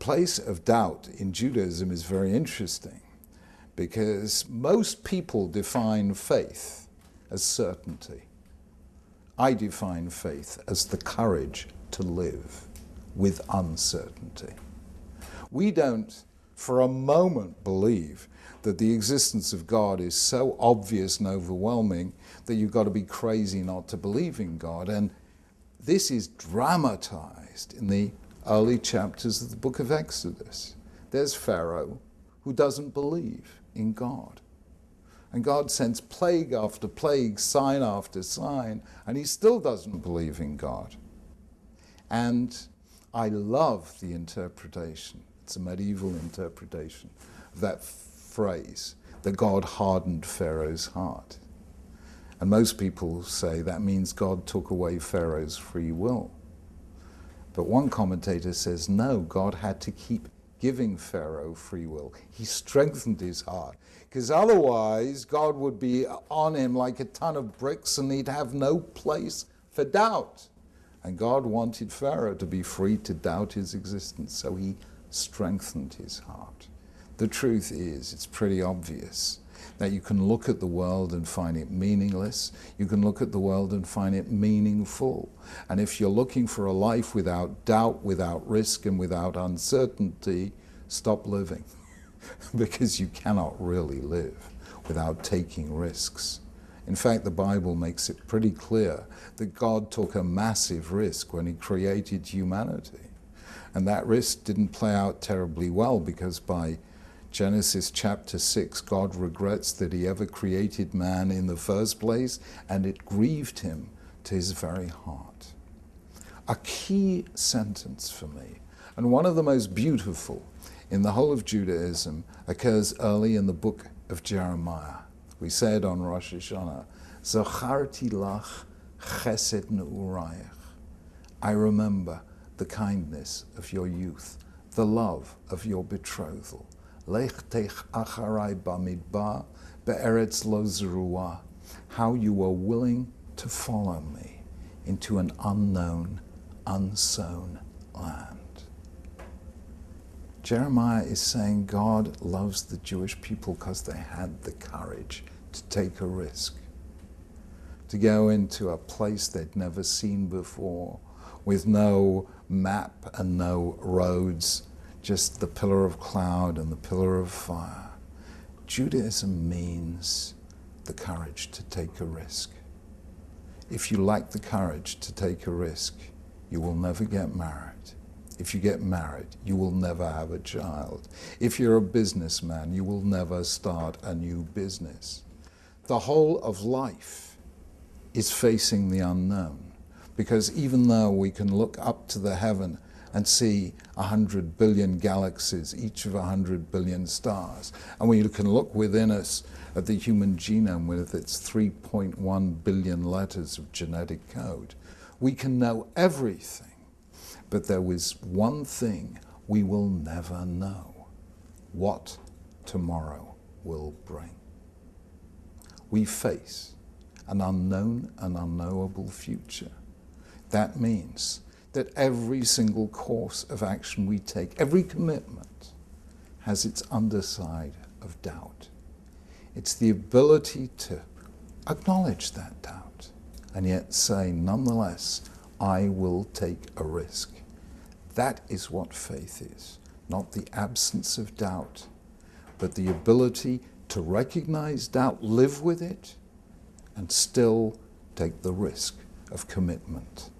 place of doubt in Judaism is very interesting because most people define faith as certainty. I define faith as the courage to live with uncertainty. We don't for a moment believe that the existence of God is so obvious and overwhelming that you've got to be crazy not to believe in God. And this is dramatized in the early chapters of the book of Exodus. There's Pharaoh who doesn't believe in God. And God sends plague after plague, sign after sign, and he still doesn't believe in God. And I love the interpretation, it's a medieval interpretation, of that phrase, that God hardened Pharaoh's heart. And most people say that means God took away Pharaoh's free will. But one commentator says, no, God had to keep giving Pharaoh free will. He strengthened his heart, because otherwise God would be on him like a ton of bricks and he'd have no place for doubt. And God wanted Pharaoh to be free to doubt his existence, so he strengthened his heart. The truth is, it's pretty obvious that you can look at the world and find it meaningless. You can look at the world and find it meaningful. And if you're looking for a life without doubt, without risk, and without uncertainty, stop living. Because you cannot really live without taking risks. In fact, the Bible makes it pretty clear that God took a massive risk when he created humanity. And that risk didn't play out terribly well, because by Genesis chapter 6, God regrets that he ever created man in the first place, and it grieved him to his very heart. A key sentence for me, and one of the most beautiful in the whole of Judaism, occurs early in the book of Jeremiah. We say it on Rosh Hashanah, Zacharti lach chesed ne'urayach. I remember the kindness of your youth, the love of your betrothal. Lech tech acharai bamidbar be'eretz lo zerua. How you were willing to follow me into an unknown, unsown land. Jeremiah is saying God loves the Jewish people because they had the courage to take a risk, to go into a place they'd never seen before, with no map and no roads, just the pillar of cloud and the pillar of fire. Judaism means the courage to take a risk. If you lack the courage to take a risk, you will never get married. If you get married, you will never have a child. If you're a businessman, you will never start a new business. The whole of life is facing the unknown, because even though we can look up to the heaven and see 100 billion galaxies, each of 100 billion stars, and we can look within us at the human genome with its 3.1 billion letters of genetic code, we can know everything. But there is one thing we will never know: what tomorrow will bring. We face an unknown and unknowable future. That means that every single course of action we take, every commitment, has its underside of doubt. It's the ability to acknowledge that doubt and yet say, nonetheless, I will take a risk. That is what faith is, not the absence of doubt, but the ability to recognize doubt, live with it, and still take the risk of commitment.